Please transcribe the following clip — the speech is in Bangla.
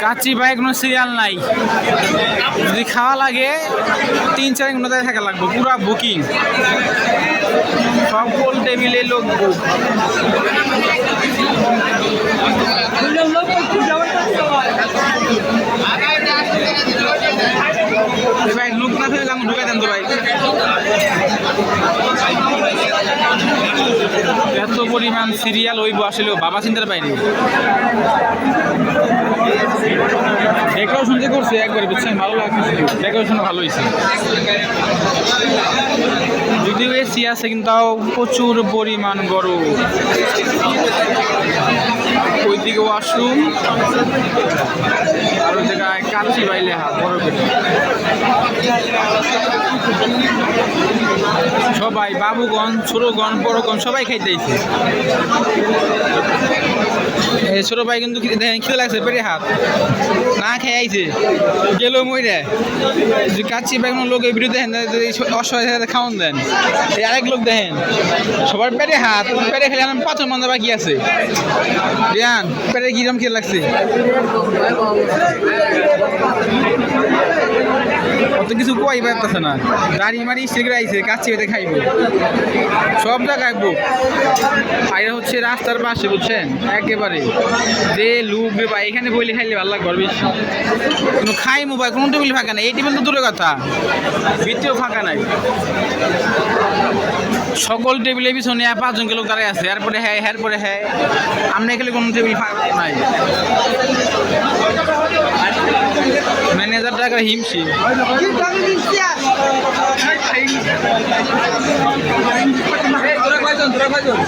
কাচ্চি ভাই কোনো সিরিয়াল নাই, যদি খাওয়া লাগে 3-4 ঘন্টা থাকা লাগবে, পুরা বুকিং, সকল টেবিলে লোক বুক। ভাই লোক না থাকলে আমি ঢুকাই দেন তো ভাই, এত পরিমাণ সিরিয়াল হইব আসলে বাবা চিন্তার বাইরে। ডেকোরেশন যে করছে একবারে বুঝছেন, ভালো লাগছে, ডেকোরেশন ভালো হয়েছে, যদিও এসি আছে কিন্তু তাও প্রচুর পরিমাণ গরম। ওইদিকে ওয়াশরুম, আর ওই জায়গায় কাচ্চি ভাই লেখা বড় করে। সবাই বাবুগণ, ছোটগণ, বড়গণ সবাই খাইতেছে। ছোট ভাই কিন্তু দেখেন খিদে লাগছে, পেটে হাত না খেয়ে আইছে গেল মইরে। কাচ্চি ভাই কোনো লোক এই ভিডিও দেখেন, অসহায় খাওয়ান দেন, এই আরেক লোক দেখেন সবার পেটে হাত, পেটে খেলে পাথর মান্দা বাকি আছে। রিয়ান পেটে কিরম খিদে লাগছে? অত কিছু কই পারতেছে না, গাড়ি মারি সেগুলো আইছে কাচ্চি হইতে খাইব, সব জায়গায় বুক। আর হচ্ছে রাস্তার পাশে বুঝছেন, একেবারে যে লুক রে ভাই, এখানে বইলে খাইলে ভালো লাগবে আর বেশি। কিন্তু খাই মোবাইল কোনো টেবিল ফাঁকা নাই, এই টেবিল তো দূরের কথা, ভিতরেও ফাঁকা নাই। সকল টেবিলের পিছনে 5 জন লোক দাঁড়ায় আছে, এরপরে হ্যাঁ এরপরে হ্যাঁ, আমরা এখানে কোনো টেবিল ফাঁকা নাই। ম্যানেজার টাকা হিমশি তোরা কয়জন